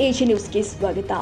AG ನ್ಯೂಸ್ಗೆ ಸ್ವಾಗತ.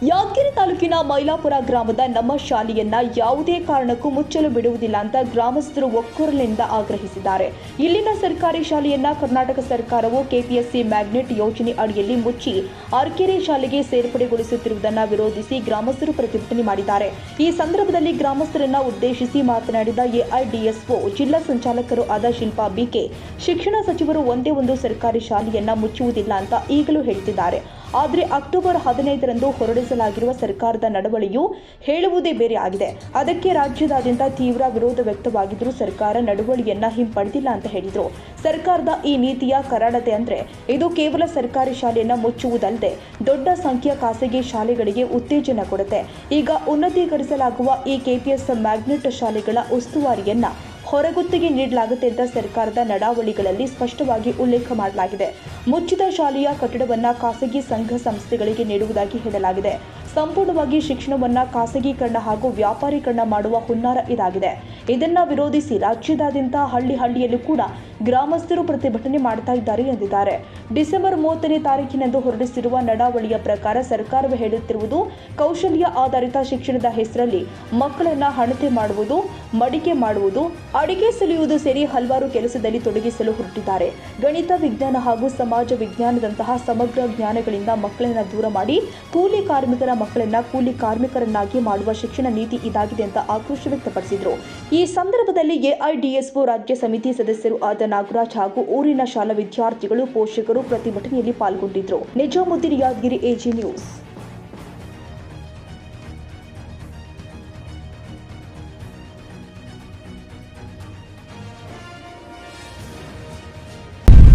ಯಾದಗಿರಿ ತಾಲೂಕಿನ ಮೈಲಾಪುರ ಗ್ರಾಮದ ನಮ್ಮ ಶಾಲೆಯನ್ನ ಯಾವುದೇ ಕಾರಣಕ್ಕೂ ಮುಚ್ಚಲು ಬಿಡುವುದಿಲ್ಲ ಅಂತ ಗ್ರಾಮಸ್ಥರು ಒಕ್ಕೊರಲಿನಿಂದ ಆಗ್ರಹಿಸಿದ್ದಾರೆ. ಇಲ್ಲಿನ ಸರ್ಕಾರಿ ಶಾಲೆಯನ್ನ ಕರ್ನಾಟಕ ಸರ್ಕಾರವು ಕೆಪಿಎಸ್ಸಿ ಮ್ಯಾಗ್ನೆಟ್ ಯೋಜನೆ ಅಡಿಯಲ್ಲಿ ಮುಚ್ಚಿ ಅರ್ಕೆರೆ ಶಾಲೆಗೆ ಸೇರ್ಪಡೆಗೊಳಿಸುತ್ತಿರುವುದನ್ನು ವಿರೋಧಿಸಿ ಗ್ರಾಮಸ್ಥರು ಪ್ರತಿಭಟನೆ ಮಾಡಿದ್ದಾರೆ. ಈ ಸಂದರ್ಭದಲ್ಲಿ ಗ್ರಾಮಸ್ಥರನ್ನ ಉದ್ದೇಶಿಸಿ ಮಾತನಾಡಿದ ಎಐಡಿಎಸ್ಒ ಜಿಲ್ಲಾ ಸಂಚಾಲಕರು ಆದ ಶಿಲ್ಪಾ ಬಿಕೆ, ಶಿಕ್ಷಣ ಸಚಿವರು ಒಂದೇ ಒಂದು ಸರ್ಕಾರಿ ಶಾಲೆಯನ್ನ ಮುಚ್ಚುವುದಿಲ್ಲ ಅಂತ ಈಗಲೂ ಹೇಳ್ತಿದ್ದಾರೆ. ಆದರೆ ಅಕ್ಟೋಬರ್ 15ರಂದು ಹೊರಡಿಸಲಾಗಿರುವ ಸರ್ಕಾರದ ನಡವಳಿಕೆಯು ಹೇಳುವುದೇ ಬೇರೆ ಆಗಿದೆ. ಅದಕ್ಕೆ ರಾಜ್ಯದಾದ್ಯಂತ ತೀವ್ರ ವಿರೋಧ ವ್ಯಕ್ತವಾಗಿದ್ದರೂ ಸರ್ಕಾರ ನಡವಳಿಕೆಯನ್ನ ಹಿಂಪಡೆದಿಲ್ಲ ಅಂತ ಹೇಳಿದರು. ಸರ್ಕಾರದ ಈ ನೀತಿಯ ಕರಾಳತೆ ಅಂದ್ರೆ ಇದು ಕೇವಲ ಸರ್ಕಾರಿ ಶಾಲೆಯನ್ನ ಮುಚ್ಚುವುದಲ್ಲದೆ ದೊಡ್ಡ ಸಂಖ್ಯೆಯ ಖಾಸಗಿ ಶಾಲೆಗಳಿಗೆ ಉತ್ತೇಜನ ಕೊಡುತ್ತೆ. ಈಗ ಉನ್ನತೀಕರಿಸಲಾಗುವ ಈ ಕೆಪಿಎಸ್ ಮ್ಯಾಗ್ನೆಟ್ ಶಾಲೆಗಳ ಉಸ್ತುವಾರಿಯನ್ನ ಹೊರಗುತ್ತಿಗೆ ನೀಡಲಾಗುತ್ತೆ ಅಂತ ಸರ್ಕಾರದ ನಡಾವಳಿಗಳಲ್ಲಿ ಸ್ಪಷ್ಟವಾಗಿ ಉಲ್ಲೇಖ ಮಾಡಲಾಗಿದೆ. ಮುಚ್ಚಿದ ಶಾಲೆಯ ಕಟ್ಟಡವನ್ನ ಖಾಸಗಿ ಸಂಘ ಸಂಸ್ಥೆಗಳಿಗೆ ನೀಡುವುದಾಗಿ ಹೇಳಲಾಗಿದೆ. ಸಂಪೂರ್ಣವಾಗಿ ಶಿಕ್ಷಣವನ್ನ ಖಾಸಗೀಕರಣ ಹಾಗೂ ವ್ಯಾಪಾರೀಕರಣ ಮಾಡುವ ಹುನ್ನಾರ ಇದಾಗಿದೆ. ಇದನ್ನ ವಿರೋಧಿಸಿ ರಾಜ್ಯದಾದ್ಯಂತ ಹಳ್ಳಿಯಲ್ಲೂ ಕೂಡ ಗ್ರಾಮಸ್ಥರು ಪ್ರತಿಭಟನೆ ಮಾಡ್ತಾ ಇದ್ದಾರೆ ಎಂದಿದ್ದಾರೆ. ಡಿಸೆಂಬರ್ 30ನೇ ತಾರೀಕಿನಂದು ಹೊರಡಿಸಿರುವ ನಡಾವಳಿಯ ಪ್ರಕಾರ ಸರ್ಕಾರವು ಹೇಳುತ್ತಿರುವುದು ಕೌಶಲ್ಯ ಆಧಾರಿತ ಶಿಕ್ಷಣದ ಹೆಸರಲ್ಲಿ ಮಕ್ಕಳನ್ನ ಹಣತೆ ಮಾಡುವುದು, ಮಡಿಕೆ ಮಾಡುವುದು, ಅಡಿಗೆ ಸುಲಿಯುವುದು ಸೇರಿ ಹಲವಾರು ಕೆಲಸದಲ್ಲಿ ತೊಡಗಿಸಲು ಹೊರಟಿದ್ದಾರೆ. ಗಣಿತ, ವಿಜ್ಞಾನ ಹಾಗೂ ಸಮಾಜ ವಿಜ್ಞಾನದಂತಹ ಸಮಗ್ರ ಜ್ಞಾನಗಳಿಂದ ಮಕ್ಕಳನ್ನ ದೂರ ಮಾಡಿ ಕೂಲಿ ಕಾರ್ಮಿಕರ ಮಕ್ಕಳನ್ನ ಕೂಲಿ ಕಾರ್ಮಿಕರನ್ನಾಗಿ ಮಾಡುವ ಶಿಕ್ಷಣ ನೀತಿ ಇದಾಗಿದೆ ಅಂತ ಆಕ್ರೋಶ ವ್ಯಕ್ತಪಡಿಸಿದರು. ಈ ಸಂದರ್ಭದಲ್ಲಿ ಎಐಡಿಎಸ್ಒ ರಾಜ್ಯ ಸಮಿತಿ ಸದಸ್ಯರು ಆದ ನಾಗರಾಜ್ ಹಾಗೂ ಊರಿನ ಶಾಲಾ ವಿದ್ಯಾರ್ಥಿಗಳು, ಪೋಷಕರು ಪ್ರತಿಭಟನೆಯಲ್ಲಿ ಪಾಲ್ಗೊಂಡಿದ್ದರು. Nizamuddin, Yadgir, AG news.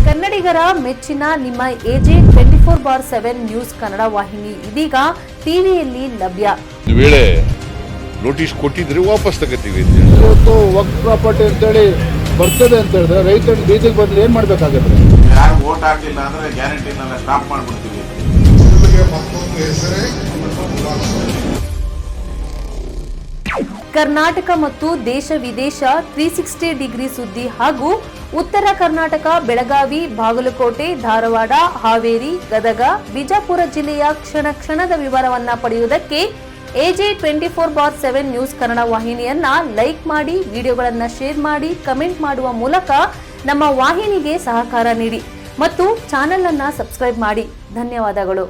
ಕನ್ನಡಿಗರ ಮೆಚ್ಚಿನ ನಿಮ್ಮ ಎಜೆ 24/7 ನ್ಯೂಸ್ ಕನ್ನಡ ವಾಹಿನಿ ಇದೀಗ ಟಿವಿಯಲ್ಲಿ ಲಭ್ಯ. ವೇಳೆ ನೋಟಿಸ್ ಕೊಟ್ಟಿದ್ರೆ ವಾಪಸ್ ತಗೋತೀವಿ. ಇವತ್ತು ವಕ್ಫ್ ಪ್ರಾಪರ್ಟಿ ಅಂತೇಳಿ ಬರ್ತದೆ ಅಂತ ಹೇಳಿದ್ರೆ ರೈತರು ಬೀದಿಗೆ ಬಂದ್ರೆ ಏನ್ ಮಾಡ್ಬೇಕಾಗತ್ತೆ? ಯಾರು ವೋಟ್ ಹಾಕಿಲ್ಲ ಅಂದ್ರೆ ಗ್ಯಾರಂಟಿನೆಲ್ಲ ಸ್ಟಾಪ್ ಮಾಡ್ಬಿಡ್ತೀವಿ. ಕರ್ನಾಟಕ ಮತ್ತು ದೇಶ ವಿದೇಶ 360 ಡಿಗ್ರಿ ಸುದ್ದಿ ಹಾಗೂ ಉತ್ತರ ಕರ್ನಾಟಕ, ಬೆಳಗಾವಿ, ಬಾಗಲಕೋಟೆ, ಧಾರವಾಡ, ಹಾವೇರಿ, ಗದಗ, ಬಿಜಾಪುರ ಜಿಲ್ಲೆಯ ಕ್ಷಣ ಕ್ಷಣದ ವಿವರವನ್ನ ಪಡೆಯುವುದಕ್ಕೆ ಎಜೆ 24/7 ನ್ಯೂಸ್ ಕನ್ನಡ ವಾಹಿನಿಯನ್ನ ಲೈಕ್ ಮಾಡಿ, ವಿಡಿಯೋಗಳನ್ನ ಶೇರ್ ಮಾಡಿ, ಕಮೆಂಟ್ ಮಾಡುವ ಮೂಲಕ ನಮ್ಮ ವಾಹಿನಿಗೆ ಸಹಕಾರ ನೀಡಿ ಮತ್ತು ಚಾನೆಲ್ ಅನ್ನ ಸಬ್ಸ್ಕ್ರೈಬ್ ಮಾಡಿ. ಧನ್ಯವಾದಗಳು.